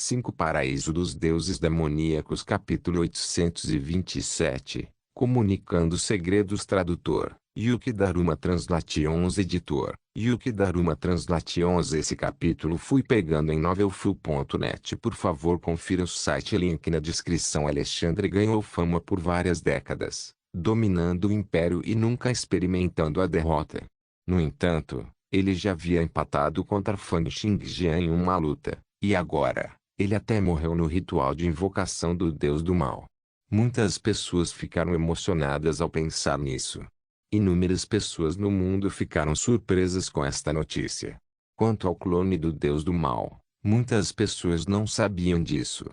5 Paraíso dos Deuses Demoníacos Capítulo 827 Comunicando Segredos Tradutor Yuki Daruma Translations Editor Yuki Daruma Translations. Esse capítulo fui pegando em novelfull.net. Por favor, confira o site, link na descrição. Alexandre ganhou fama por várias décadas, dominando o império e nunca experimentando a derrota. No entanto, ele já havia empatado contra Fan Xingjian em uma luta, e agora, ele até morreu no ritual de invocação do deus do mal. Muitas pessoas ficaram emocionadas ao pensar nisso. Inúmeras pessoas no mundo ficaram surpresas com esta notícia. Quanto ao clone do deus do mal, muitas pessoas não sabiam disso.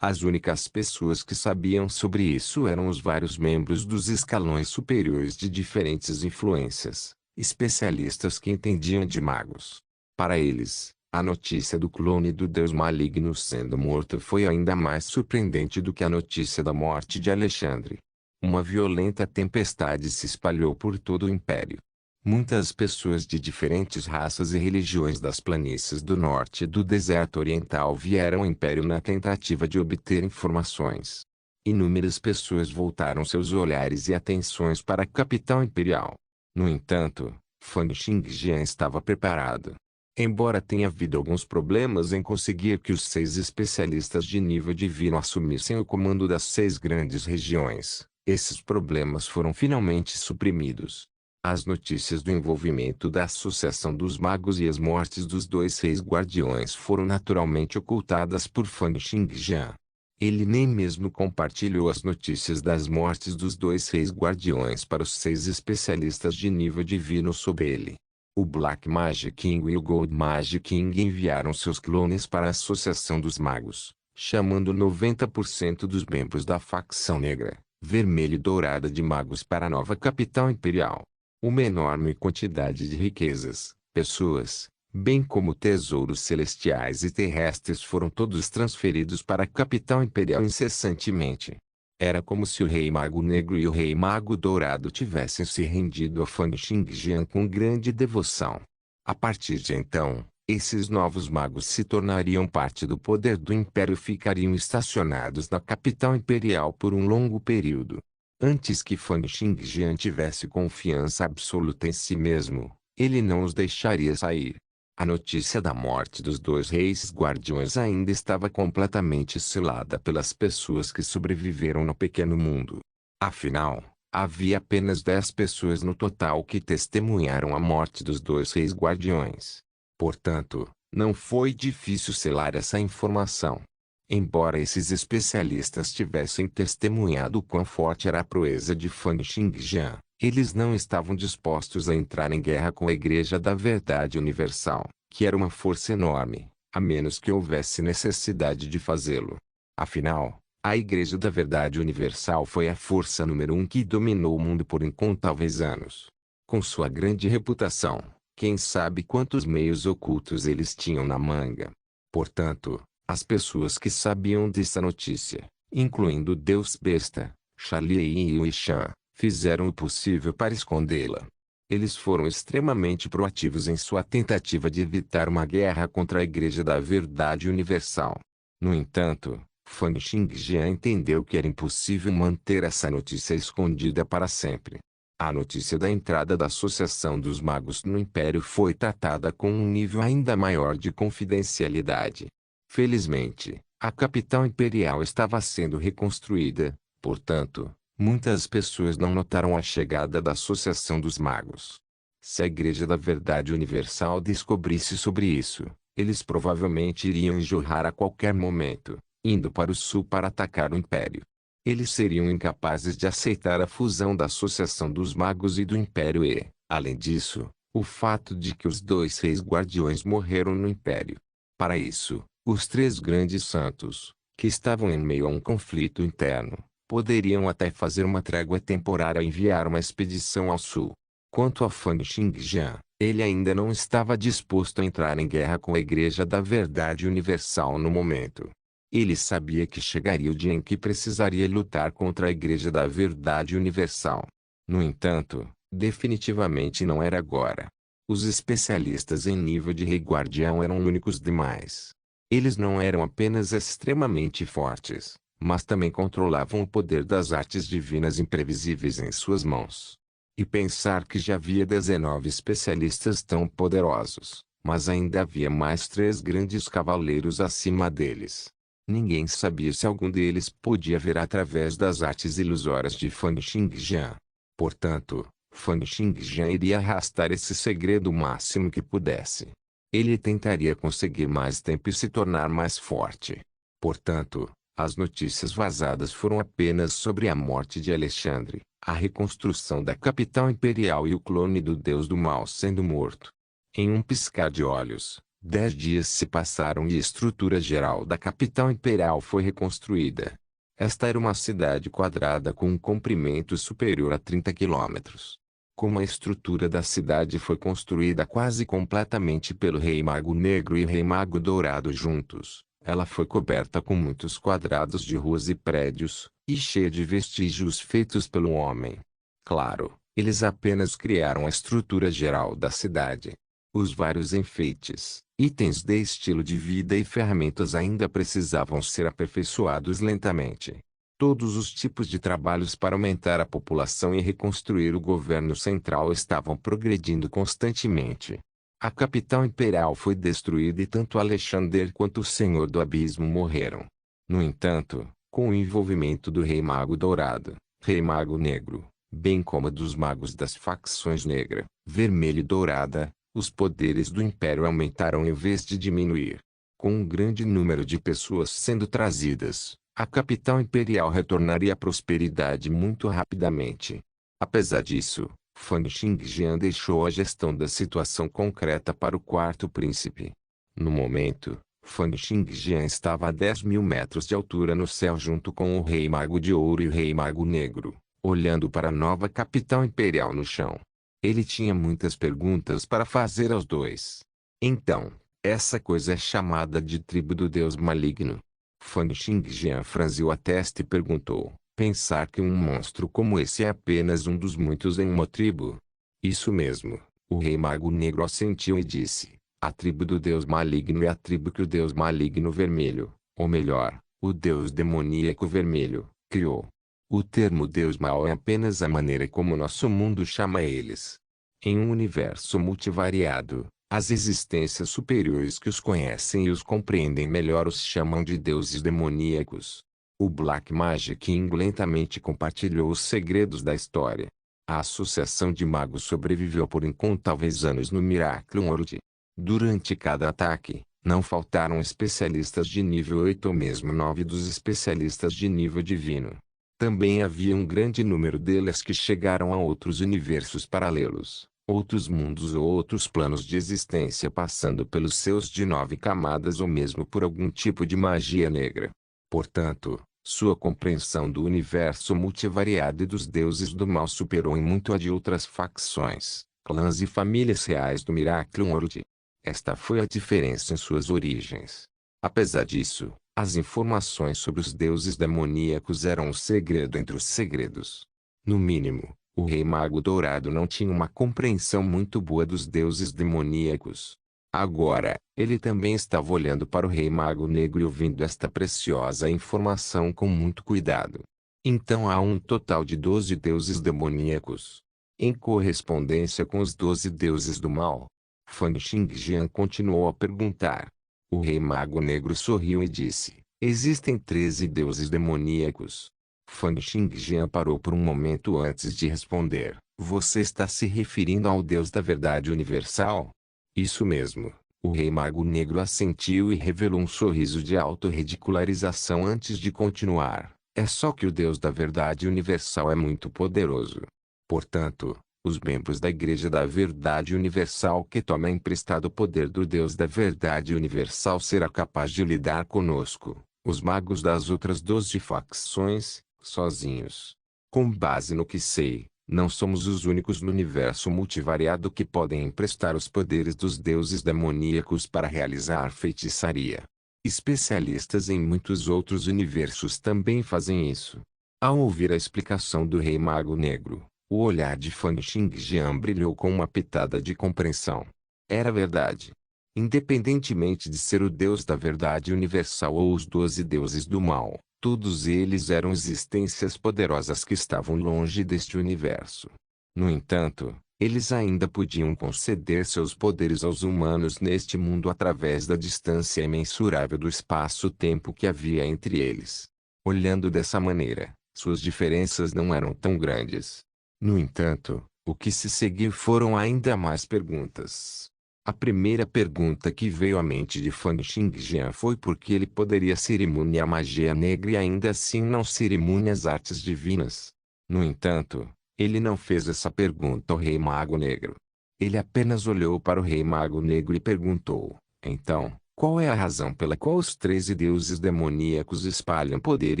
As únicas pessoas que sabiam sobre isso eram os vários membros dos escalões superiores de diferentes influências, especialistas que entendiam de magos. Para eles, a notícia do clone do deus maligno sendo morto foi ainda mais surpreendente do que a notícia da morte de Alexandre. Uma violenta tempestade se espalhou por todo o império. Muitas pessoas de diferentes raças e religiões das planícies do norte e do deserto oriental vieram ao império na tentativa de obter informações. Inúmeras pessoas voltaram seus olhares e atenções para a capital imperial. No entanto, Fan Xingjian estava preparado. Embora tenha havido alguns problemas em conseguir que os 6 especialistas de nível divino assumissem o comando das 6 grandes regiões, esses problemas foram finalmente suprimidos. As notícias do envolvimento da Associação dos Magos e as mortes dos 2 reis guardiões foram naturalmente ocultadas por Fan Xingjian. Ele nem mesmo compartilhou as notícias das mortes dos 2 reis guardiões para os 6 especialistas de nível divino sob ele. O Black Magic King e o Gold Magic King enviaram seus clones para a Associação dos Magos, chamando 90% dos membros da facção negra, vermelha e dourada de magos para a nova capital imperial. Uma enorme quantidade de riquezas, pessoas, bem como tesouros celestiais e terrestres foram todos transferidos para a capital imperial incessantemente. Era como se o Rei Mago Negro e o Rei Mago Dourado tivessem se rendido a Fan Xingjian com grande devoção. A partir de então, esses novos magos se tornariam parte do poder do Império e ficariam estacionados na capital imperial por um longo período. Antes que Fan Xingjian tivesse confiança absoluta em si mesmo, ele não os deixaria sair. A notícia da morte dos 2 reis guardiões ainda estava completamente selada pelas pessoas que sobreviveram no pequeno mundo. Afinal, havia apenas 10 pessoas no total que testemunharam a morte dos 2 reis guardiões. Portanto, não foi difícil selar essa informação. Embora esses especialistas tivessem testemunhado o quão forte era a proeza de Fan Xingjian, eles não estavam dispostos a entrar em guerra com a Igreja da Verdade Universal, que era uma força enorme, a menos que houvesse necessidade de fazê-lo. Afinal, a Igreja da Verdade Universal foi a força número 1 que dominou o mundo por incontáveis anos. Com sua grande reputação, quem sabe quantos meios ocultos eles tinham na manga. Portanto, as pessoas que sabiam dessa notícia, incluindo o Deus Besta, Charlie e Wishan, fizeram o possível para escondê-la. Eles foram extremamente proativos em sua tentativa de evitar uma guerra contra a Igreja da Verdade Universal. No entanto, Fan Xingjian entendeu que era impossível manter essa notícia escondida para sempre. A notícia da entrada da Associação dos Magos no Império foi tratada com um nível ainda maior de confidencialidade. Felizmente, a capital imperial estava sendo reconstruída, portanto, muitas pessoas não notaram a chegada da Associação dos Magos. Se a Igreja da Verdade Universal descobrisse sobre isso, eles provavelmente iriam jorrar a qualquer momento, indo para o sul para atacar o Império. Eles seriam incapazes de aceitar a fusão da Associação dos Magos e do Império e, além disso, o fato de que os 2 reis guardiões morreram no Império. Para isso, os 3 grandes santos, que estavam em meio a um conflito interno, poderiam até fazer uma trégua temporária e enviar uma expedição ao sul. Quanto a Fan Xingjian, ele ainda não estava disposto a entrar em guerra com a Igreja da Verdade Universal no momento. Ele sabia que chegaria o dia em que precisaria lutar contra a Igreja da Verdade Universal. No entanto, definitivamente não era agora. Os especialistas em nível de Rei Guardião eram únicos demais. Eles não eram apenas extremamente fortes, mas também controlavam o poder das artes divinas imprevisíveis em suas mãos. E pensar que já havia 19 especialistas tão poderosos, mas ainda havia mais 3 grandes cavaleiros acima deles. Ninguém sabia se algum deles podia ver através das artes ilusórias de Fan Xingjian. Portanto, Fan Xingjian iria arrastar esse segredo o máximo que pudesse. Ele tentaria conseguir mais tempo e se tornar mais forte. Portanto, as notícias vazadas foram apenas sobre a morte de Alexandre, a reconstrução da capital imperial e o clone do deus do mal sendo morto. Em um piscar de olhos, 10 dias se passaram e a estrutura geral da capital imperial foi reconstruída. Esta era uma cidade quadrada com um comprimento superior a 30 quilômetros. Como a estrutura da cidade foi construída quase completamente pelo Rei Mago Negro e Rei Mago Dourado juntos, ela foi coberta com muitos quadrados de ruas e prédios, e cheia de vestígios feitos pelo homem. Claro, eles apenas criaram a estrutura geral da cidade. Os vários enfeites, itens de estilo de vida e ferramentas ainda precisavam ser aperfeiçoados lentamente. Todos os tipos de trabalhos para aumentar a população e reconstruir o governo central estavam progredindo constantemente. A capital imperial foi destruída e tanto Alexander quanto o Senhor do Abismo morreram. No entanto, com o envolvimento do Rei Mago Dourado, Rei Mago Negro, bem como dos magos das facções Negra, Vermelha e Dourada, os poderes do Império aumentaram em vez de diminuir. Com um grande número de pessoas sendo trazidas, a capital imperial retornaria à prosperidade muito rapidamente. Apesar disso, Fan Xingjian deixou a gestão da situação concreta para o quarto príncipe. No momento, Fan Xingjian estava a 10.000 metros de altura no céu junto com o Rei Mago de Ouro e o Rei Mago Negro, olhando para a nova capital imperial no chão. Ele tinha muitas perguntas para fazer aos dois. Então, essa coisa é chamada de tribo do Deus Maligno. Fan Xingjian franziu a testa e perguntou: pensar que um monstro como esse é apenas um dos muitos em uma tribo? Isso mesmo, o Rei Mago Negro assentiu e disse: a tribo do Deus Maligno é a tribo que o Deus Maligno Vermelho, ou melhor, o Deus Demoníaco Vermelho, criou. O termo Deus Mau é apenas a maneira como nosso mundo chama eles. Em um universo multivariado, as existências superiores que os conhecem e os compreendem melhor os chamam de deuses demoníacos. O Black Magic King lentamente compartilhou os segredos da história. A associação de magos sobreviveu por incontáveis anos no Miracle World. Durante cada ataque, não faltaram especialistas de nível 8 ou mesmo 9 dos especialistas de nível divino. Também havia um grande número deles que chegaram a outros universos paralelos, outros mundos ou outros planos de existência passando pelos seus de 9 camadas ou mesmo por algum tipo de magia negra. Portanto, sua compreensão do universo multivariado e dos deuses do mal superou em muito a de outras facções, clãs e famílias reais do Miracle World. Esta foi a diferença em suas origens. Apesar disso, as informações sobre os deuses demoníacos eram um segredo entre os segredos. No mínimo, o Rei Mago Dourado não tinha uma compreensão muito boa dos deuses demoníacos. Agora, ele também estava olhando para o Rei Mago Negro e ouvindo esta preciosa informação com muito cuidado. Então há um total de 12 deuses demoníacos. Em correspondência com os 12 deuses do mal. Fan Xingjian continuou a perguntar. O Rei Mago Negro sorriu e disse: existem 13 deuses demoníacos. Fan Xingjian parou por um momento antes de responder. Você está se referindo ao Deus da Verdade Universal? Isso mesmo. O Rei Mago Negro assentiu e revelou um sorriso de autorridicularização antes de continuar. É só que o Deus da Verdade Universal é muito poderoso. Portanto, os membros da Igreja da Verdade Universal que toma emprestado o poder do Deus da Verdade Universal será capaz de lidar conosco, os magos das outras 12 facções, sozinhos. Com base no que sei, não somos os únicos no universo multivariado que podem emprestar os poderes dos deuses demoníacos para realizar feitiçaria. Especialistas em muitos outros universos também fazem isso. Ao ouvir a explicação do Rei Mago Negro, o olhar de Fan Xingjian brilhou com uma pitada de compreensão. Era verdade. Independentemente de ser o Deus da verdade universal ou os 12 deuses do mal, todos eles eram existências poderosas que estavam longe deste universo. No entanto, eles ainda podiam conceder seus poderes aos humanos neste mundo através da distância imensurável do espaço-tempo que havia entre eles. Olhando dessa maneira, suas diferenças não eram tão grandes. No entanto, o que se seguiu foram ainda mais perguntas. A primeira pergunta que veio à mente de Fan Xingjian foi por que ele poderia ser imune à magia negra e ainda assim não ser imune às artes divinas. No entanto, ele não fez essa pergunta ao Rei Mago Negro. Ele apenas olhou para o Rei Mago Negro e perguntou: então, qual é a razão pela qual os 13 deuses demoníacos espalham poder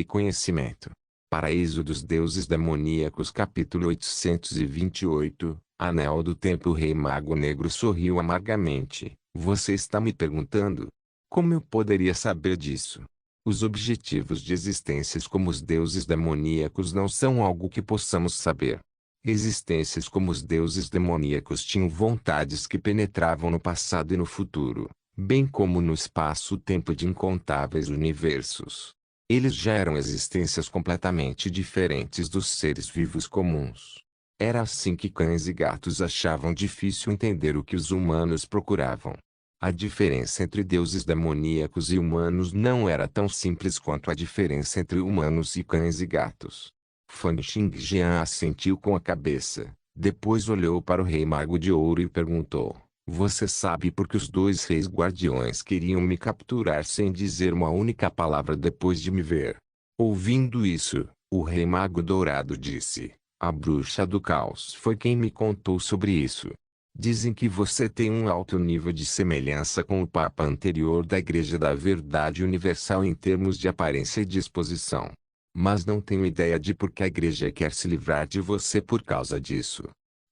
e conhecimento? Paraíso dos Deuses Demoníacos capítulo 828, Anel do Tempo. O Rei Mago Negro sorriu amargamente. Você está me perguntando? Como eu poderia saber disso? Os objetivos de existências como os deuses demoníacos não são algo que possamos saber. Existências como os deuses demoníacos tinham vontades que penetravam no passado e no futuro, bem como no espaço-tempo de incontáveis universos. Eles já eram existências completamente diferentes dos seres vivos comuns. Era assim que cães e gatos achavam difícil entender o que os humanos procuravam. A diferença entre deuses demoníacos e humanos não era tão simples quanto a diferença entre humanos e cães e gatos. Fan Xingjian assentiu com a cabeça, depois olhou para o Rei Mago de Ouro e perguntou: você sabe por que os 2 reis guardiões queriam me capturar sem dizer uma única palavra depois de me ver? Ouvindo isso, o Rei Mago Dourado disse: a bruxa do caos foi quem me contou sobre isso. Dizem que você tem um alto nível de semelhança com o Papa anterior da Igreja da Verdade Universal em termos de aparência e disposição. Mas não tenho ideia de por que a Igreja quer se livrar de você por causa disso.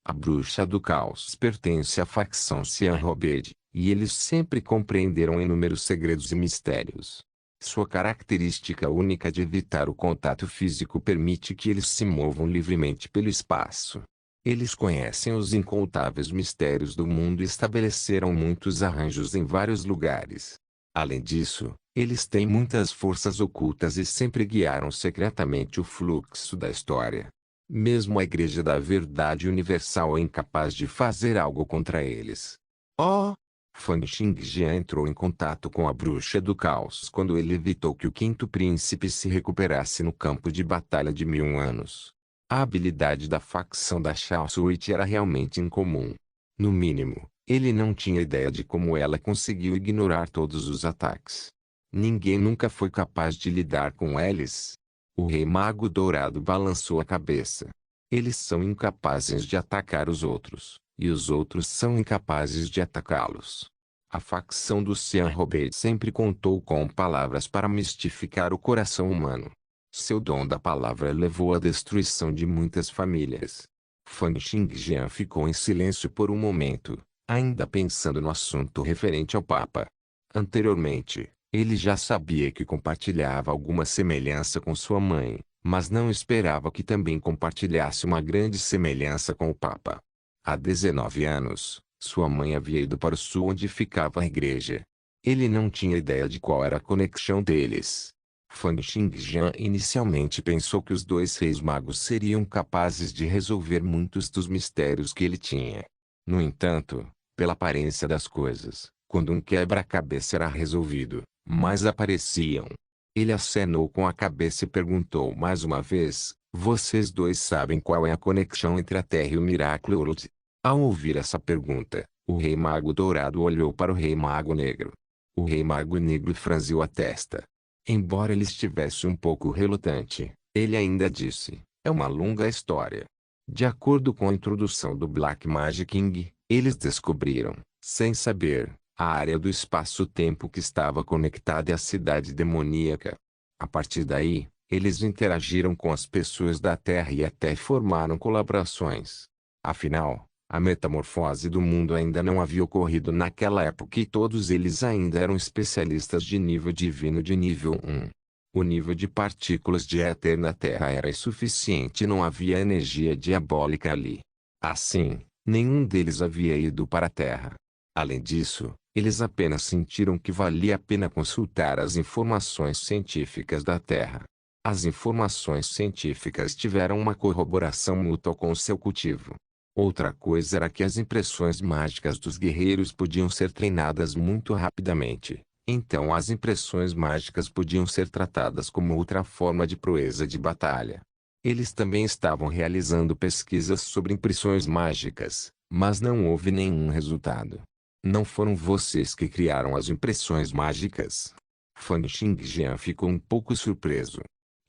A bruxa do caos pertence à facção Cian-Robed, e eles sempre compreenderam inúmeros segredos e mistérios. Sua característica única de evitar o contato físico permite que eles se movam livremente pelo espaço. Eles conhecem os incontáveis mistérios do mundo e estabeleceram muitos arranjos em vários lugares. Além disso, eles têm muitas forças ocultas e sempre guiaram secretamente o fluxo da história. Mesmo a Igreja da Verdade Universal é incapaz de fazer algo contra eles. Oh! Fan Xingjian entrou em contato com a bruxa do caos quando ele evitou que o quinto príncipe se recuperasse no campo de batalha de 1000 anos. A habilidade da facção da Shao Suite era realmente incomum. No mínimo, ele não tinha ideia de como ela conseguiu ignorar todos os ataques. Ninguém nunca foi capaz de lidar com eles. O Rei Mago Dourado balançou a cabeça. Eles são incapazes de atacar os outros, e os outros são incapazes de atacá-los. A facção do Cian-Robed sempre contou com palavras para mistificar o coração humano. Seu dom da palavra levou à destruição de muitas famílias. Fan Xingjian ficou em silêncio por um momento, ainda pensando no assunto referente ao Papa. Anteriormente, ele já sabia que compartilhava alguma semelhança com sua mãe, mas não esperava que também compartilhasse uma grande semelhança com o Papa. Há 19 anos, sua mãe havia ido para o sul onde ficava a igreja. Ele não tinha ideia de qual era a conexão deles. Fan Xingjian inicialmente pensou que os 2 reis magos seriam capazes de resolver muitos dos mistérios que ele tinha. No entanto, pela aparência das coisas, quando um quebra-cabeça era resolvido, mais apareciam. Ele acenou com a cabeça e perguntou mais uma vez: vocês 2 sabem qual é a conexão entre a Terra e o Miracle World? Ao ouvir essa pergunta, o Rei Mago Dourado olhou para o Rei Mago Negro. O Rei Mago Negro franziu a testa. Embora ele estivesse um pouco relutante, ele ainda disse: é uma longa história. De acordo com a introdução do Black Magic King, eles descobriram, sem saber, a área do espaço-tempo que estava conectada à cidade demoníaca. A partir daí, eles interagiram com as pessoas da Terra e até formaram colaborações. Afinal, a metamorfose do mundo ainda não havia ocorrido naquela época e todos eles ainda eram especialistas de nível divino de nível 1. O nível de partículas de éter na Terra era insuficiente e não havia energia diabólica ali. Assim, nenhum deles havia ido para a Terra. Além disso, Eles apenas sentiram que valia a pena consultar as informações científicas da Terra. As informações científicas tiveram uma corroboração mútua com o seu cultivo. Outra coisa era que as impressões mágicas dos guerreiros podiam ser treinadas muito rapidamente. Então as impressões mágicas podiam ser tratadas como outra forma de proeza de batalha. Eles também estavam realizando pesquisas sobre impressões mágicas, mas não houve nenhum resultado. Não foram vocês que criaram as impressões mágicas? Fan Xingjian ficou um pouco surpreso.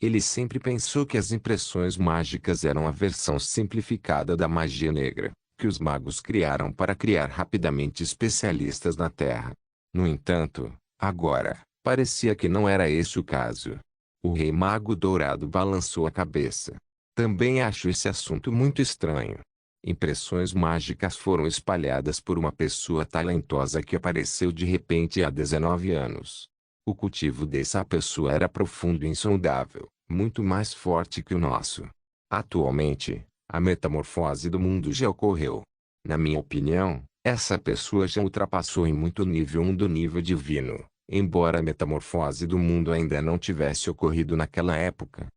Ele sempre pensou que as impressões mágicas eram a versão simplificada da magia negra, que os magos criaram para criar rapidamente especialistas na Terra. No entanto, agora, parecia que não era esse o caso. O Rei Mago Dourado balançou a cabeça. Também acho esse assunto muito estranho. Impressões mágicas foram espalhadas por uma pessoa talentosa que apareceu de repente há 19 anos. O cultivo dessa pessoa era profundo e insondável, muito mais forte que o nosso. Atualmente, a metamorfose do mundo já ocorreu. Na minha opinião, essa pessoa já ultrapassou em muito o nível 1 do nível divino, embora a metamorfose do mundo ainda não tivesse ocorrido naquela época.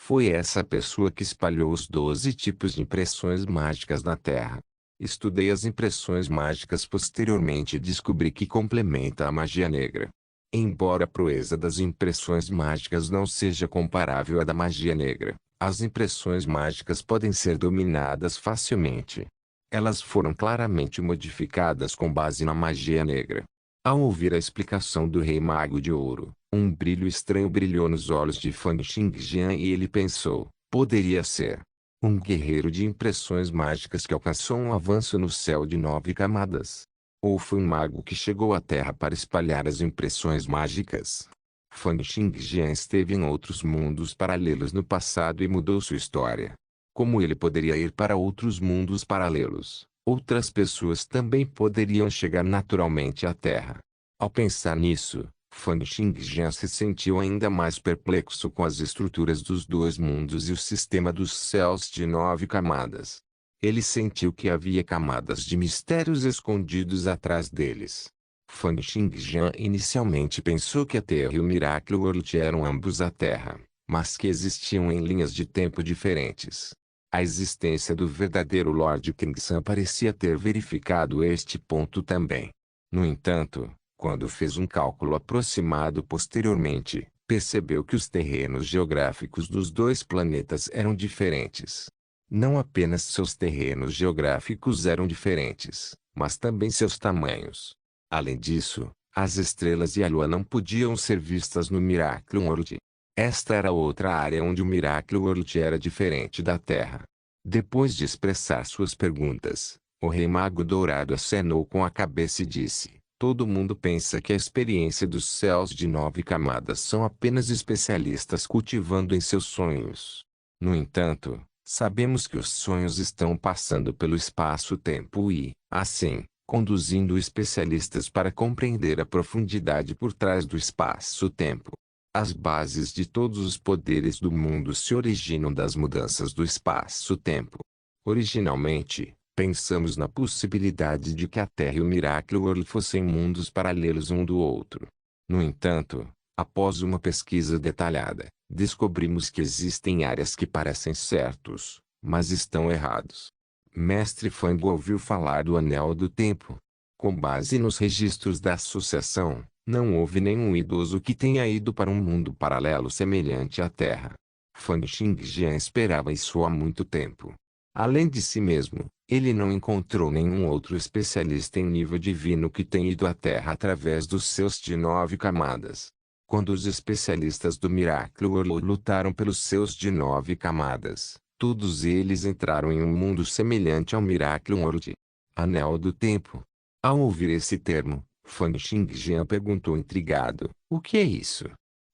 Foi essa pessoa que espalhou os 12 tipos de impressões mágicas na Terra. Estudei as impressões mágicas posteriormente e descobri que complementa a magia negra. Embora a proeza das impressões mágicas não seja comparável à da magia negra, as impressões mágicas podem ser dominadas facilmente. Elas foram claramente modificadas com base na magia negra. Ao ouvir a explicação do Rei Mago de Ouro, um brilho estranho brilhou nos olhos de Fan Xingjian e ele pensou, poderia ser um guerreiro de impressões mágicas que alcançou um avanço no céu de 9 camadas. Ou foi um mago que chegou à Terra para espalhar as impressões mágicas. Fan Xingjian esteve em outros mundos paralelos no passado e mudou sua história. Como ele poderia ir para outros mundos paralelos? Outras pessoas também poderiam chegar naturalmente à Terra. Ao pensar nisso, Fan Xingjian se sentiu ainda mais perplexo com as estruturas dos dois mundos e o sistema dos céus de 9 camadas. Ele sentiu que havia camadas de mistérios escondidos atrás deles. Fan Xingjian inicialmente pensou que a Terra e o Miracle World eram ambos a Terra, mas que existiam em linhas de tempo diferentes. A existência do verdadeiro Lord Kingsan parecia ter verificado este ponto também. No entanto, quando fez um cálculo aproximado posteriormente, percebeu que os terrenos geográficos dos dois planetas eram diferentes. Não apenas seus terrenos geográficos eram diferentes, mas também seus tamanhos. Além disso, as estrelas e a Lua não podiam ser vistas no Miracle World. Esta era outra área onde o Miracle World era diferente da Terra. Depois de expressar suas perguntas, o Rei Mago Dourado acenou com a cabeça e disse: todo mundo pensa que a experiência dos céus de 9 camadas são apenas especialistas cultivando em seus sonhos. No entanto, sabemos que os sonhos estão passando pelo espaço-tempo e, assim, conduzindo especialistas para compreender a profundidade por trás do espaço-tempo. As bases de todos os poderes do mundo se originam das mudanças do espaço-tempo. Originalmente, pensamos na possibilidade de que a Terra e o Miracle World fossem mundos paralelos um do outro. No entanto, após uma pesquisa detalhada, descobrimos que existem áreas que parecem certos, mas estão errados. Mestre Fang ouviu falar do Anel do Tempo. Com base nos registros da associação, não houve nenhum idoso que tenha ido para um mundo paralelo semelhante à Terra. Fan Xingjian esperava isso há muito tempo. Além de si mesmo, ele não encontrou nenhum outro especialista em nível divino que tenha ido à Terra através dos seus de 9 camadas. Quando os especialistas do Miracle World lutaram pelos seus de 9 camadas, todos eles entraram em um mundo semelhante ao Miracle World. Anel do Tempo. Ao ouvir esse termo, Fan Xingjian perguntou intrigado: o que é isso?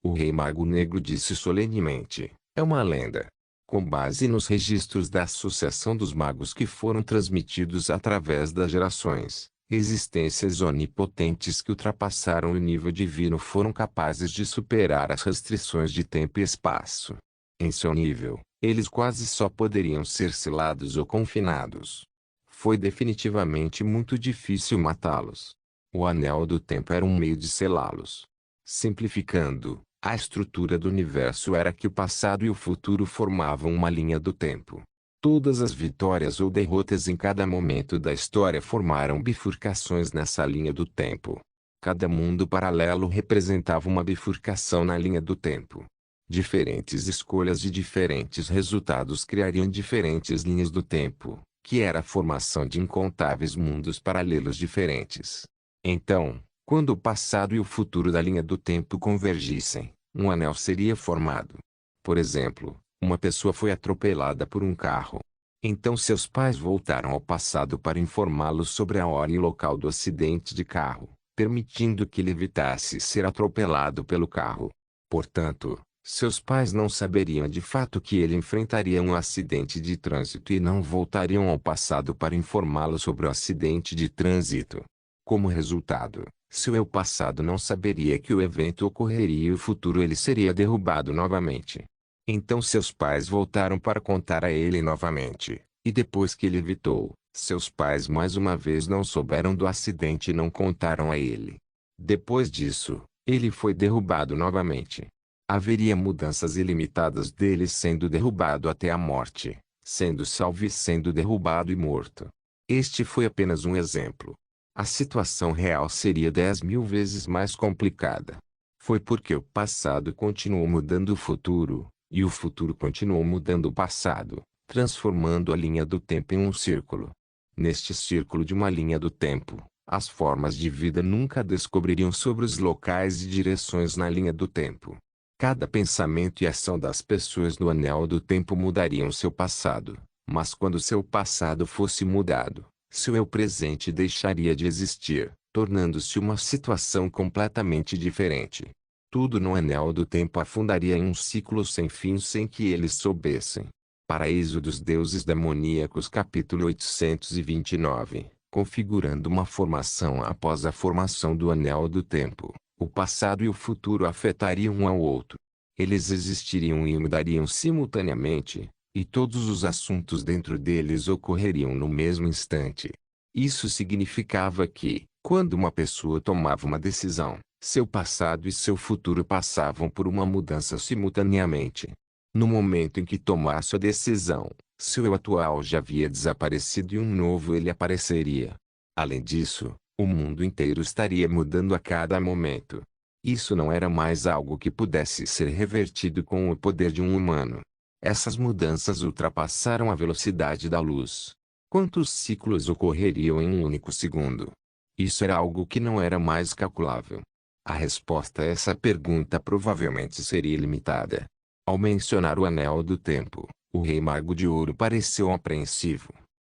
O Rei Mago Negro disse solenemente: é uma lenda. Com base nos registros da Associação dos Magos que foram transmitidos através das gerações, existências onipotentes que ultrapassaram o nível divino foram capazes de superar as restrições de tempo e espaço. Em seu nível, eles quase só poderiam ser selados ou confinados. Foi definitivamente muito difícil matá-los. O anel do tempo era um meio de selá-los. Simplificando, a estrutura do universo era que o passado e o futuro formavam uma linha do tempo. Todas as vitórias ou derrotas em cada momento da história formaram bifurcações nessa linha do tempo. Cada mundo paralelo representava uma bifurcação na linha do tempo. Diferentes escolhas de diferentes resultados criariam diferentes linhas do tempo, que era a formação de incontáveis mundos paralelos diferentes. Então, quando o passado e o futuro da linha do tempo convergissem, um anel seria formado. Por exemplo, uma pessoa foi atropelada por um carro. Então seus pais voltaram ao passado para informá-lo sobre a hora e local do acidente de carro, permitindo que ele evitasse ser atropelado pelo carro. Portanto, seus pais não saberiam de fato que ele enfrentaria um acidente de trânsito e não voltariam ao passado para informá-lo sobre o acidente de trânsito. Como resultado, seu eu passado não saberia que o evento ocorreria e o futuro ele seria derrubado novamente. Então seus pais voltaram para contar a ele novamente, e depois que ele evitou, seus pais mais uma vez não souberam do acidente e não contaram a ele. Depois disso, ele foi derrubado novamente. Haveria mudanças ilimitadas dele sendo derrubado até a morte, sendo salvo e sendo derrubado e morto. Este foi apenas um exemplo. A situação real seria 10.000 vezes mais complicada. Foi porque o passado continuou mudando o futuro, e o futuro continuou mudando o passado, transformando a linha do tempo em um círculo. Neste círculo de uma linha do tempo, as formas de vida nunca descobririam sobre os locais e direções na linha do tempo. Cada pensamento e ação das pessoas no anel do tempo mudariam seu passado, mas quando seu passado fosse mudado, seu eu presente deixaria de existir, tornando-se uma situação completamente diferente. Tudo no anel do tempo afundaria em um ciclo sem fim sem que eles soubessem. Paraíso dos Deuses Demoníacos capítulo 829, configurando uma formação após a formação do anel do tempo, o passado e o futuro afetariam um ao outro. Eles existiriam e mudariam simultaneamente, e todos os assuntos dentro deles ocorreriam no mesmo instante. Isso significava que, quando uma pessoa tomava uma decisão, seu passado e seu futuro passavam por uma mudança simultaneamente. No momento em que tomasse a decisão, seu eu atual já havia desaparecido e um novo ele apareceria. Além disso, o mundo inteiro estaria mudando a cada momento. Isso não era mais algo que pudesse ser revertido com o poder de um humano. Essas mudanças ultrapassaram a velocidade da luz. Quantos ciclos ocorreriam em um único segundo? Isso era algo que não era mais calculável. A resposta a essa pergunta provavelmente seria limitada. Ao mencionar o anel do tempo, o rei Mago de Ouro pareceu apreensivo.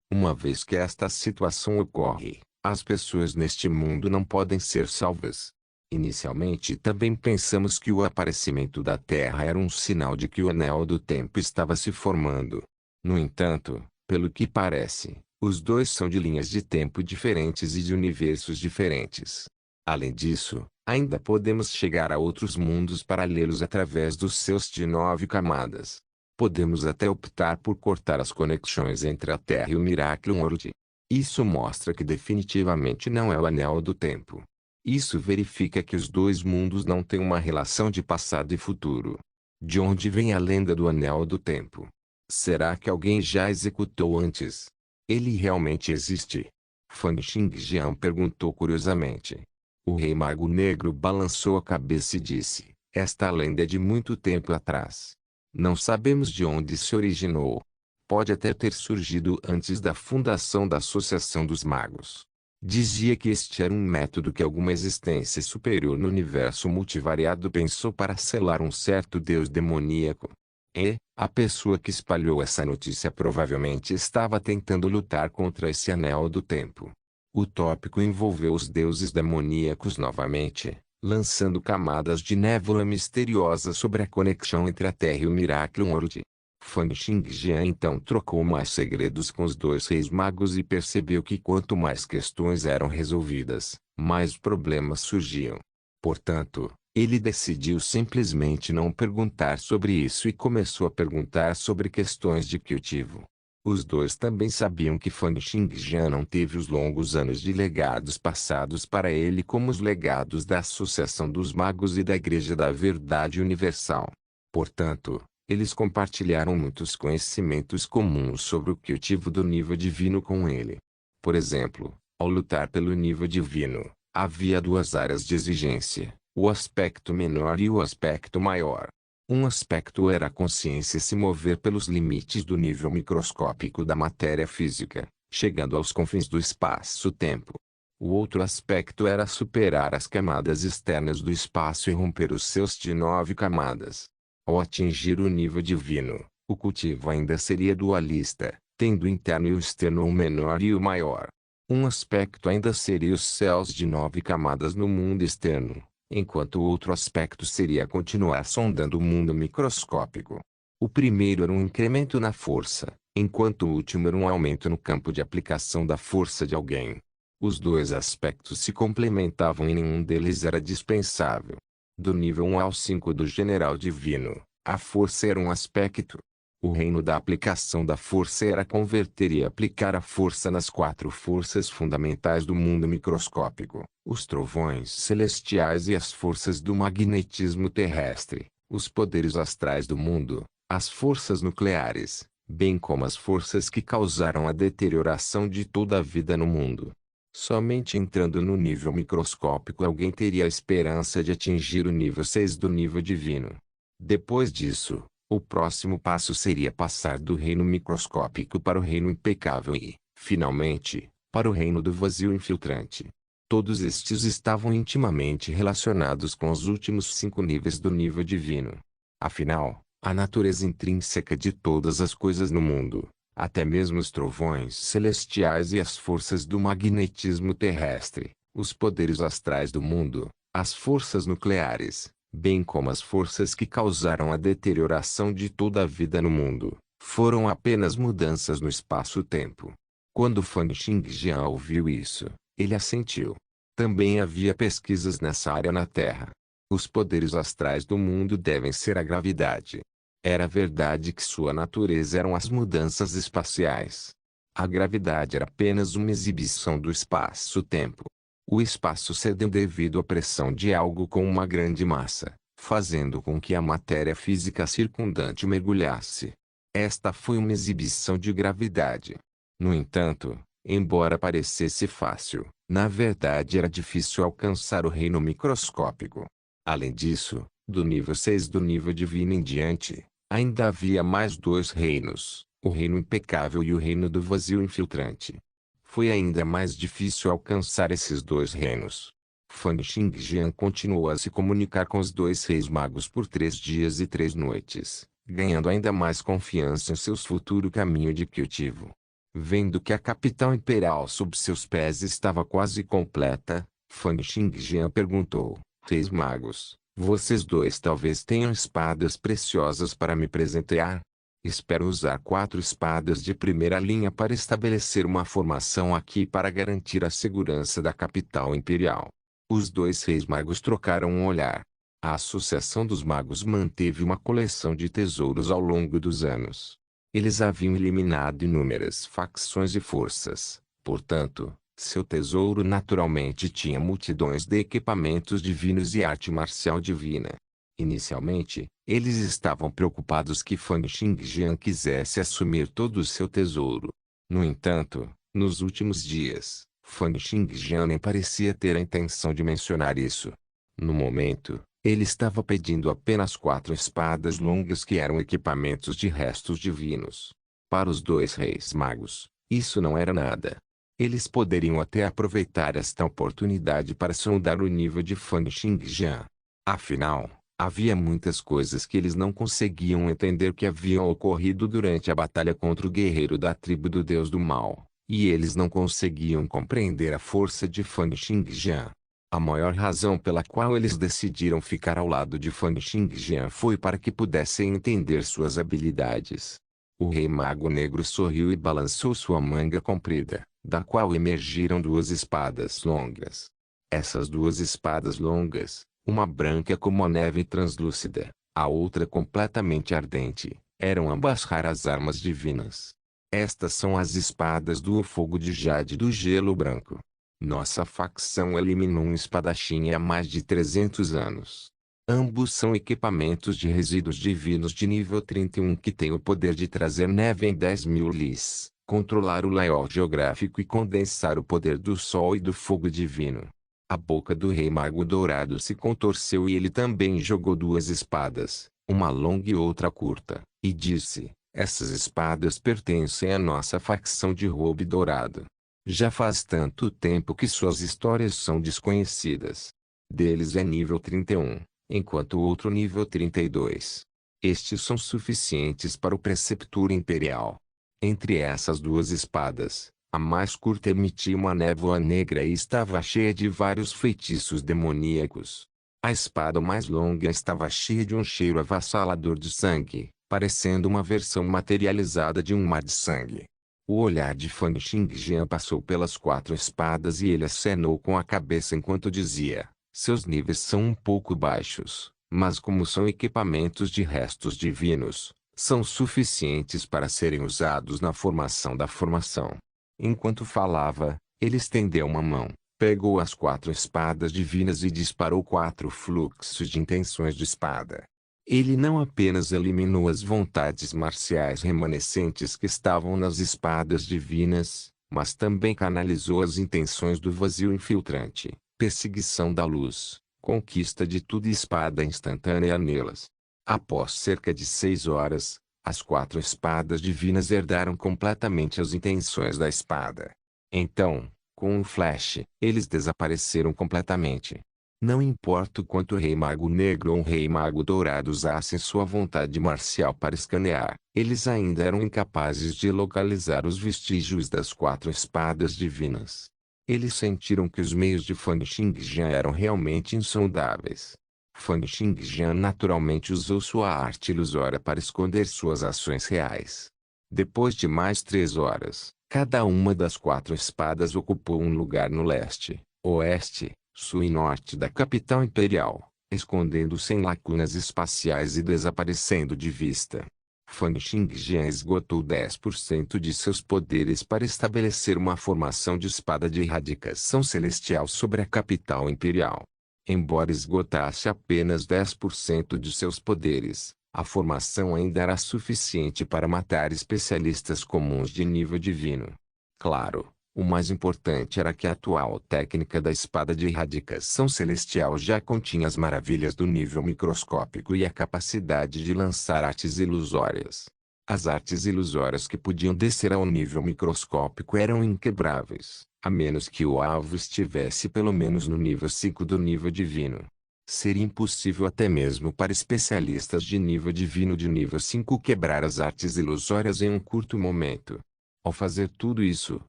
Uma vez que esta situação ocorre, as pessoas neste mundo não podem ser salvas. Inicialmente também pensamos que o aparecimento da Terra era um sinal de que o anel do tempo estava se formando. No entanto, pelo que parece, os dois são de linhas de tempo diferentes e de universos diferentes. Além disso, ainda podemos chegar a outros mundos paralelos através dos seus de 9 camadas. Podemos até optar por cortar as conexões entre a Terra e o Miraculum World. Isso mostra que definitivamente não é o anel do tempo. Isso verifica que os dois mundos não têm uma relação de passado e futuro. De onde vem a lenda do anel do tempo? Será que alguém já executou antes? Ele realmente existe? Fan Xingjian perguntou curiosamente. O rei Mago Negro balançou a cabeça e disse, esta lenda é de muito tempo atrás. Não sabemos de onde se originou. Pode até ter surgido antes da fundação da Associação dos Magos. Dizia que este era um método que alguma existência superior no universo multivariado pensou para selar um certo deus demoníaco. E, a pessoa que espalhou essa notícia provavelmente estava tentando lutar contra esse anel do tempo. O tópico envolveu os deuses demoníacos novamente, lançando camadas de névoa misteriosa sobre a conexão entre a Terra e o Miraculum World. Fan Xingjian então trocou mais segredos com os dois reis magos e percebeu que quanto mais questões eram resolvidas, mais problemas surgiam. Portanto, ele decidiu simplesmente não perguntar sobre isso e começou a perguntar sobre questões de cultivo. Os dois também sabiam que Fan Xingjian não teve os longos anos de legados passados para ele como os legados da Associação dos Magos e da Igreja da Verdade Universal. Portanto, eles compartilharam muitos conhecimentos comuns sobre o cultivo do nível divino com ele. Por exemplo, ao lutar pelo nível divino, havia duas áreas de exigência, o aspecto menor e o aspecto maior. Um aspecto era a consciência se mover pelos limites do nível microscópico da matéria física, chegando aos confins do espaço-tempo. O outro aspecto era superar as camadas externas do espaço e romper os seus de 9 camadas. Ao atingir o nível divino, o cultivo ainda seria dualista, tendo o interno e o externo o menor e o maior. Um aspecto ainda seria os céus de 9 camadas no mundo externo, enquanto o outro aspecto seria continuar sondando o mundo microscópico. O primeiro era um incremento na força, enquanto o último era um aumento no campo de aplicação da força de alguém. Os dois aspectos se complementavam e nenhum deles era dispensável. Do nível 1 ao 5 do general divino, a força era um aspecto. O reino da aplicação da força era converter e aplicar a força nas 4 forças fundamentais do mundo microscópico, os trovões celestiais e as forças do magnetismo terrestre, os poderes astrais do mundo, as forças nucleares, bem como as forças que causaram a deterioração de toda a vida no mundo. Somente entrando no nível microscópico alguém teria a esperança de atingir o nível 6 do nível divino. Depois disso, o próximo passo seria passar do reino microscópico para o reino impecável e, finalmente, para o reino do vazio infiltrante. Todos estes estavam intimamente relacionados com os últimos 5 níveis do nível divino. Afinal, a natureza intrínseca de todas as coisas no mundo, até mesmo os trovões celestiais e as forças do magnetismo terrestre, os poderes astrais do mundo, as forças nucleares, bem como as forças que causaram a deterioração de toda a vida no mundo, foram apenas mudanças no espaço-tempo. Quando Fan Xingjian ouviu isso, ele assentiu. Também havia pesquisas nessa área na Terra. Os poderes astrais do mundo devem ser a gravidade. Era verdade que sua natureza eram as mudanças espaciais. A gravidade era apenas uma exibição do espaço-tempo. O espaço cedeu devido à pressão de algo com uma grande massa, fazendo com que a matéria física circundante mergulhasse. Esta foi uma exibição de gravidade. No entanto, embora parecesse fácil, na verdade era difícil alcançar o reino microscópico. Além disso, do nível 6 do nível divino em diante, ainda havia mais 2 reinos, o reino impecável e o reino do vazio infiltrante. Foi ainda mais difícil alcançar esses 2 reinos. Fan Xingjian continuou a se comunicar com os 2 reis magos por 3 dias e 3 noites, ganhando ainda mais confiança em seu futuro caminho de cultivo. Vendo que a capital imperial sob seus pés estava quase completa, Fan Xingjian perguntou: Reis magos, vocês 2 talvez tenham espadas preciosas para me presentear? Espero usar 4 espadas de primeira linha para estabelecer uma formação aqui para garantir a segurança da capital imperial. Os 2 reis magos trocaram um olhar. A Associação dos Magos manteve uma coleção de tesouros ao longo dos anos. Eles haviam eliminado inúmeras facções e forças, portanto, seu tesouro naturalmente tinha multidões de equipamentos divinos e arte marcial divina. Inicialmente, eles estavam preocupados que Fan Xingjian quisesse assumir todo o seu tesouro. No entanto, nos últimos dias, Fan Xingjian nem parecia ter a intenção de mencionar isso. No momento, ele estava pedindo apenas 4 espadas longas que eram equipamentos de restos divinos. Para os 2 reis magos, isso não era nada. Eles poderiam até aproveitar esta oportunidade para sondar o nível de Fan Xingjian. Afinal, havia muitas coisas que eles não conseguiam entender que haviam ocorrido durante a batalha contra o guerreiro da tribo do Deus do Mal, e eles não conseguiam compreender a força de Fan Xingjian. A maior razão pela qual eles decidiram ficar ao lado de Fan Xingjian foi para que pudessem entender suas habilidades. O Rei Mago Negro sorriu e balançou sua manga comprida, da qual emergiram 2 espadas longas. Essas 2 espadas longas, uma branca como a neve translúcida, a outra completamente ardente, eram ambas raras armas divinas. Estas são as espadas do fogo de jade do gelo branco. Nossa facção eliminou um espadachim há mais de 300 anos. Ambos são equipamentos de resíduos divinos de nível 31 que têm o poder de trazer neve em 10.000 lis, controlar o layout geográfico e condensar o poder do sol e do fogo divino. A boca do Rei Mago Dourado se contorceu e ele também jogou duas espadas, uma longa e outra curta, e disse: essas espadas pertencem à nossa facção de Roube Dourado. Já faz tanto tempo que suas histórias são desconhecidas. Deles é nível 31, enquanto o outro nível 32. Estes são suficientes para o Preceptor Imperial. Entre essas duas espadas, a mais curta emitia uma névoa negra e estava cheia de vários feitiços demoníacos. A espada mais longa estava cheia de um cheiro avassalador de sangue, parecendo uma versão materializada de um mar de sangue. O olhar de Fan Xingjian passou pelas quatro espadas e ele acenou com a cabeça enquanto dizia: seus níveis são um pouco baixos, mas como são equipamentos de restos divinos, são suficientes para serem usados na formação da formação. Enquanto falava, ele estendeu uma mão, pegou as quatro espadas divinas e disparou 4 fluxos de intenções de espada. Ele não apenas eliminou as vontades marciais remanescentes que estavam nas espadas divinas, mas também canalizou as intenções do vazio infiltrante, perseguição da luz, conquista de tudo e espada instantânea nelas. Após cerca de 6 horas, as 4 espadas divinas herdaram completamente as intenções da espada. Então, com um flash, eles desapareceram completamente. Não importa o quanto o Rei Mago Negro ou o Rei Mago Dourado usassem sua vontade marcial para escanear, eles ainda eram incapazes de localizar os vestígios das 4 espadas divinas. Eles sentiram que os meios de Fan Xingjian eram realmente insondáveis. Fan Xingjian naturalmente usou sua arte ilusória para esconder suas ações reais. Depois de mais 3 horas, cada uma das 4 espadas ocupou um lugar no leste, oeste, sul e norte da capital imperial, escondendo-se em lacunas espaciais e desaparecendo de vista. Fan Xingjian esgotou 10% de seus poderes para estabelecer uma formação de espada de erradicação celestial sobre a capital imperial. Embora esgotasse apenas 10% de seus poderes, a formação ainda era suficiente para matar especialistas comuns de nível divino. Claro, o mais importante era que a atual técnica da espada de erradicação celestial já continha as maravilhas do nível microscópico e a capacidade de lançar artes ilusórias. As artes ilusórias que podiam descer ao nível microscópico eram inquebráveis, a menos que o alvo estivesse pelo menos no nível 5 do nível divino. Seria impossível até mesmo para especialistas de nível 5 quebrar as artes ilusórias em um curto momento. Ao fazer tudo isso,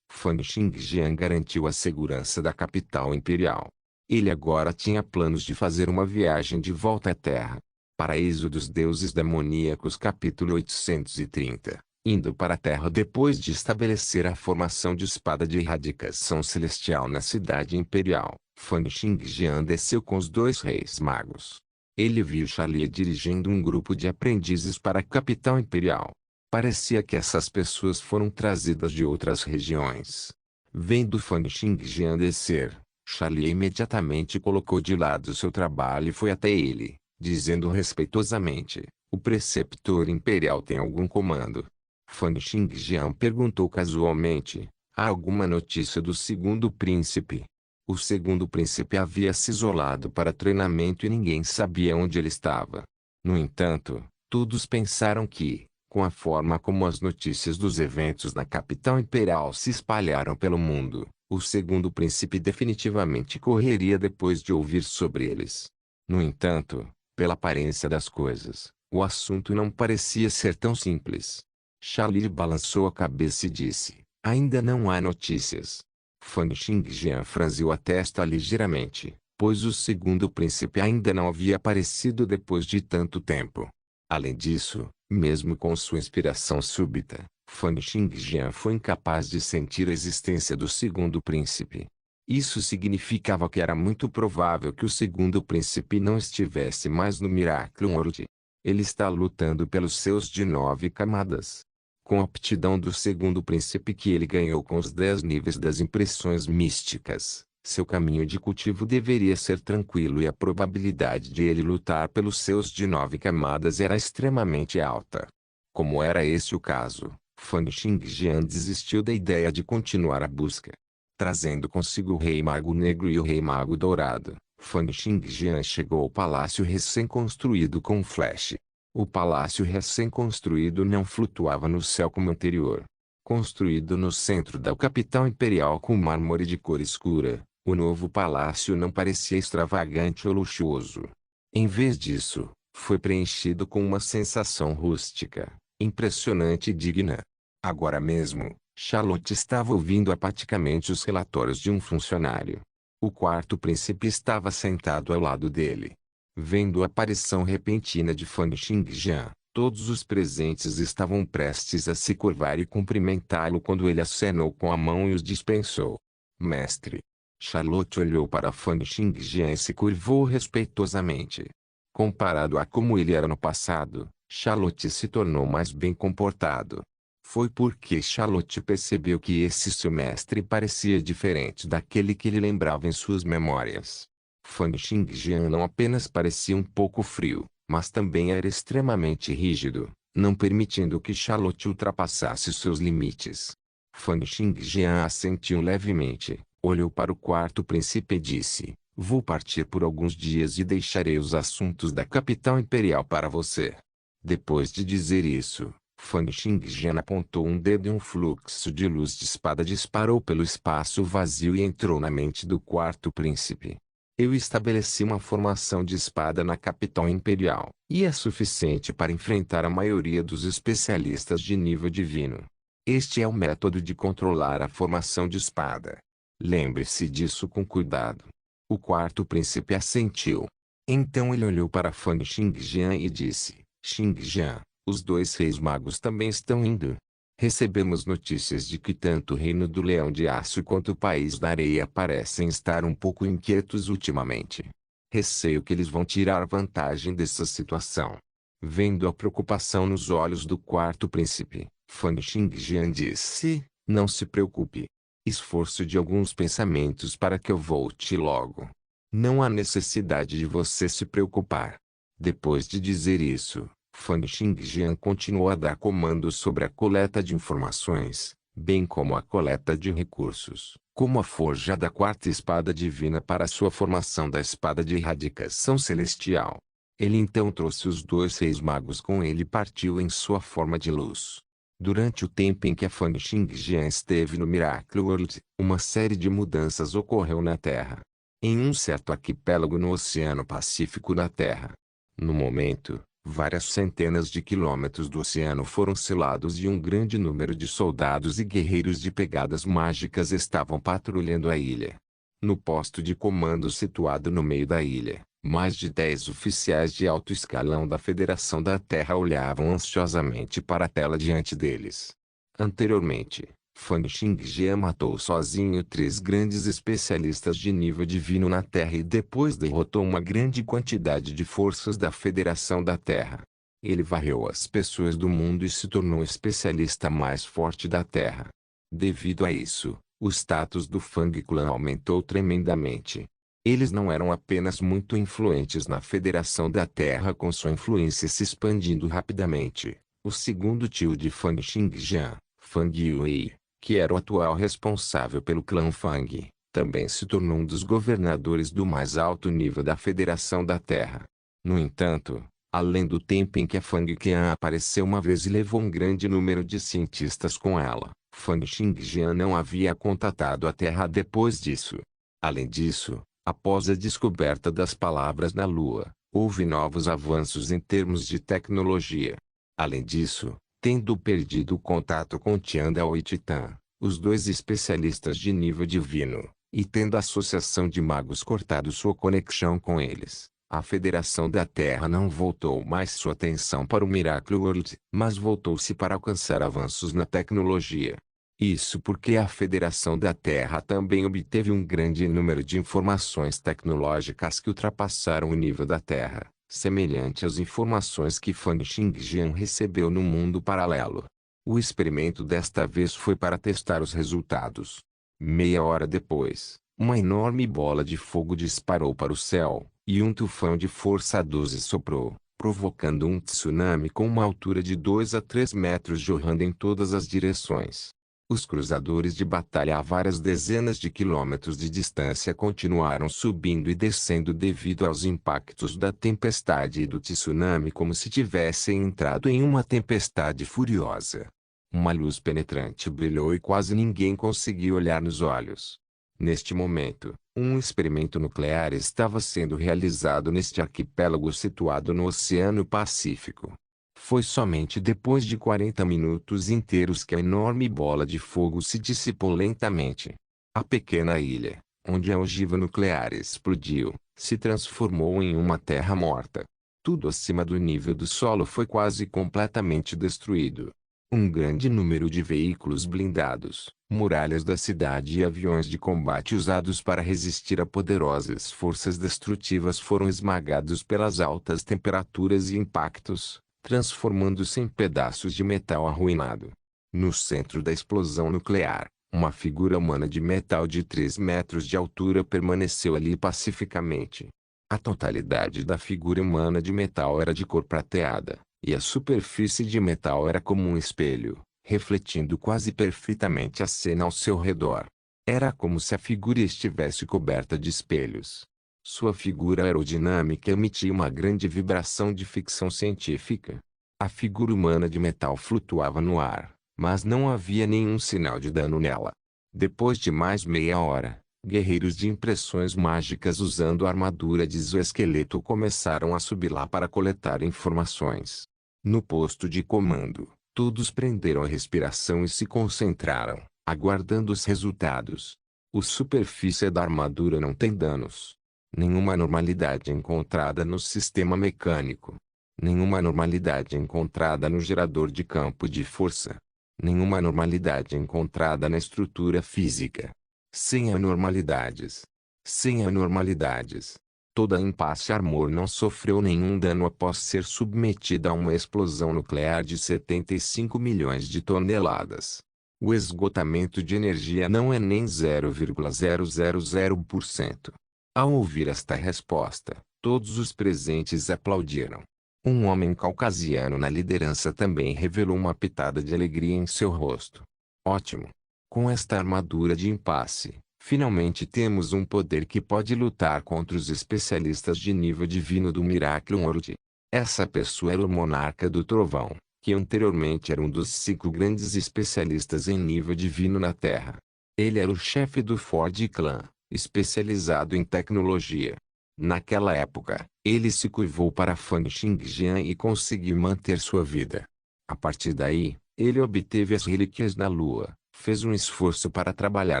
Fan Xingjian garantiu a segurança da capital imperial. Ele agora tinha planos de fazer uma viagem de volta à Terra. Paraíso dos Deuses Demoníacos capítulo 830. Indo para a Terra depois de estabelecer a formação de espada de erradicação celestial na cidade imperial, Fan Xingjian desceu com os 2 reis magos. Ele viu Xalie dirigindo um grupo de aprendizes para a capital imperial. Parecia que essas pessoas foram trazidas de outras regiões. Vendo Fan Xingjian descer, Xalie imediatamente colocou de lado seu trabalho e foi até ele, dizendo respeitosamente: o preceptor imperial tem algum comando? Fan Xingjian perguntou casualmente: há alguma notícia do segundo príncipe? O segundo príncipe havia se isolado para treinamento e ninguém sabia onde ele estava. No entanto, todos pensaram que, com a forma como as notícias dos eventos na capital imperial se espalharam pelo mundo, o segundo príncipe definitivamente correria depois de ouvir sobre eles. No entanto, pela aparência das coisas, o assunto não parecia ser tão simples. Xalie balançou a cabeça e disse: ainda não há notícias. Fan Xingjian franziu a testa ligeiramente, pois o segundo príncipe ainda não havia aparecido depois de tanto tempo. Além disso, mesmo com sua inspiração súbita, Fan Xingjian foi incapaz de sentir a existência do segundo príncipe. Isso significava que era muito provável que o segundo príncipe não estivesse mais no Miraculum World. Ele está lutando pelos seus de 9 camadas. Com a aptidão do segundo príncipe que ele ganhou com os 10 níveis das impressões místicas, seu caminho de cultivo deveria ser tranquilo e a probabilidade de ele lutar pelos seus de 9 camadas era extremamente alta. Como era esse o caso, Fan Xingjian desistiu da ideia de continuar a busca. Trazendo consigo o Rei Mago Negro e o Rei Mago Dourado, Fan Xingjian chegou ao palácio recém-construído com um flash. O palácio recém-construído não flutuava no céu como anterior. Construído no centro da capital imperial com mármore de cor escura, o novo palácio não parecia extravagante ou luxuoso. Em vez disso, foi preenchido com uma sensação rústica, impressionante e digna. Agora mesmo, Charlotte estava ouvindo apaticamente os relatórios de um funcionário. O quarto príncipe estava sentado ao lado dele. Vendo a aparição repentina de Fan Xingjian, todos os presentes estavam prestes a se curvar e cumprimentá-lo quando ele acenou com a mão e os dispensou. Mestre. Charlotte olhou para Fan Xingjian e se curvou respeitosamente. Comparado a como ele era no passado, Charlotte se tornou mais bem comportado. Foi porque Charlotte percebeu que esse seu mestre parecia diferente daquele que ele lembrava em suas memórias. Fan Xingjian não apenas parecia um pouco frio, mas também era extremamente rígido, não permitindo que Charlotte ultrapassasse seus limites. Fan Xingjian assentiu levemente, olhou para o quarto príncipe e disse: "Vou partir por alguns dias e deixarei os assuntos da capital imperial para você." Depois de dizer isso, Fan Xingjian apontou um dedo e um fluxo de luz de espada disparou pelo espaço vazio e entrou na mente do quarto príncipe. "Eu estabeleci uma formação de espada na capital imperial, e é suficiente para enfrentar a maioria dos especialistas de nível divino. Este é o método de controlar a formação de espada. Lembre-se disso com cuidado." O quarto príncipe assentiu. Então ele olhou para Fan Xingjian e disse: "Xingjian, os 2 reis magos também estão indo. Recebemos notícias de que tanto o Reino do Leão de Aço quanto o País da Areia parecem estar um pouco inquietos ultimamente. Receio que eles vão tirar vantagem dessa situação." Vendo a preocupação nos olhos do quarto príncipe, Fan Xingjian disse: "Não se preocupe. Esforço de alguns pensamentos para que eu volte logo. Não há necessidade de você se preocupar." Depois de dizer isso, Fan Xingjian continuou a dar comandos sobre a coleta de informações, bem como a coleta de recursos, como a forja da quarta espada divina para a sua formação da espada de erradicação celestial. Ele então trouxe os 2 reis magos com ele e partiu em sua forma de luz. Durante o tempo em que a Fan Xingjian esteve no Miracle World, uma série de mudanças ocorreu na Terra. Em um certo arquipélago no Oceano Pacífico da Terra. No momento, várias centenas de quilômetros do oceano foram selados e um grande número de soldados e guerreiros de pegadas mágicas estavam patrulhando a ilha. No posto de comando situado no meio da ilha, mais de 10 oficiais de alto escalão da Federação da Terra olhavam ansiosamente para a tela diante deles. Anteriormente, Fan Xingjian matou sozinho 3 grandes especialistas de nível divino na Terra e depois derrotou uma grande quantidade de forças da Federação da Terra. Ele varreu as pessoas do mundo e se tornou o especialista mais forte da Terra. Devido a isso, o status do Fang Clan aumentou tremendamente. Eles não eram apenas muito influentes na Federação da Terra, com sua influência se expandindo rapidamente. O segundo tio de Fan Xingjian, Fang Yue, que era o atual responsável pelo clã Fang, também se tornou um dos governadores do mais alto nível da Federação da Terra. No entanto, além do tempo em que a Fang Clan apareceu uma vez e levou um grande número de cientistas com ela, Fan Xingjian não havia contatado a Terra depois disso. Além disso, após a descoberta das palavras na Lua, houve novos avanços em termos de tecnologia. Além disso, tendo perdido o contato com Tiandao e Titã, os 2 especialistas de nível divino, e tendo a Associação de Magos cortado sua conexão com eles, a Federação da Terra não voltou mais sua atenção para o Miracle World, mas voltou-se para alcançar avanços na tecnologia. Isso porque a Federação da Terra também obteve um grande número de informações tecnológicas que ultrapassaram o nível da Terra, semelhante às informações que Fan Xingjian recebeu no mundo paralelo. O experimento desta vez foi para testar os resultados. Meia hora depois, uma enorme bola de fogo disparou para o céu, e um tufão de força 12 soprou, provocando um tsunami com uma altura de 2 a 3 metros jorrando em todas as direções. Os cruzadores de batalha a várias dezenas de quilômetros de distância continuaram subindo e descendo devido aos impactos da tempestade e do tsunami como se tivessem entrado em uma tempestade furiosa. Uma luz penetrante brilhou e quase ninguém conseguiu olhar nos olhos. Neste momento, um experimento nuclear estava sendo realizado neste arquipélago situado no Oceano Pacífico. Foi somente depois de 40 minutos inteiros que a enorme bola de fogo se dissipou lentamente. A pequena ilha, onde a ogiva nuclear explodiu, se transformou em uma terra morta. Tudo acima do nível do solo foi quase completamente destruído. Um grande número de veículos blindados, muralhas da cidade e aviões de combate usados para resistir a poderosas forças destrutivas foram esmagados pelas altas temperaturas e impactos, transformando-se em pedaços de metal arruinado. No centro da explosão nuclear, uma figura humana de metal de 3 metros de altura permaneceu ali pacificamente. A totalidade da figura humana de metal era de cor prateada, e a superfície de metal era como um espelho, refletindo quase perfeitamente a cena ao seu redor. Era como se a figura estivesse coberta de espelhos. Sua figura aerodinâmica emitia uma grande vibração de ficção científica. A figura humana de metal flutuava no ar, mas não havia nenhum sinal de dano nela. Depois de mais meia hora, guerreiros de impressões mágicas usando armadura de exoesqueleto começaram a subir lá para coletar informações. No posto de comando, todos prenderam a respiração e se concentraram, aguardando os resultados. A superfície da armadura não tem danos. Nenhuma anormalidade encontrada no sistema mecânico. Nenhuma anormalidade encontrada no gerador de campo de força. Nenhuma anormalidade encontrada na estrutura física. Sem anormalidades. Sem anormalidades. Toda a Impasse Armor não sofreu nenhum dano após ser submetida a uma explosão nuclear de 75 milhões de toneladas. O esgotamento de energia não é nem 0,000%. Ao ouvir esta resposta, todos os presentes aplaudiram. Um homem caucasiano na liderança também revelou uma pitada de alegria em seu rosto. Ótimo! Com esta armadura de impasse, finalmente temos um poder que pode lutar contra os especialistas de nível divino do Miracle World. Essa pessoa era o Monarca do Trovão, que anteriormente era um dos 5 grandes especialistas em nível divino na Terra. Ele era o chefe do Ford Clan, especializado em tecnologia. Naquela época, ele se curvou para Fang Xingjian e conseguiu manter sua vida. A partir daí, ele obteve as relíquias da Lua, fez um esforço para trabalhar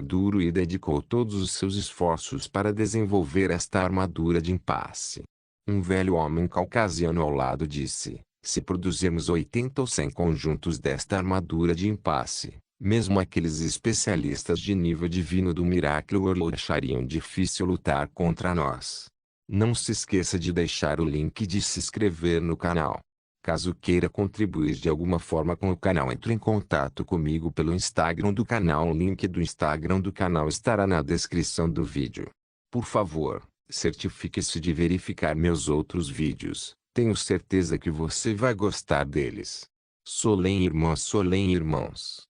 duro e dedicou todos os seus esforços para desenvolver esta armadura de impasse. Um velho homem caucasiano ao lado disse: se produzirmos 80 ou 100 conjuntos desta armadura de impasse, mesmo aqueles especialistas de nível divino do Miracle World achariam difícil lutar contra nós. Não se esqueça de deixar o link e de se inscrever no canal. Caso queira contribuir de alguma forma com o canal, entre em contato comigo pelo Instagram do canal. O link do Instagram do canal estará na descrição do vídeo. Por favor, certifique-se de verificar meus outros vídeos. Tenho certeza que você vai gostar deles. Solem irmãos.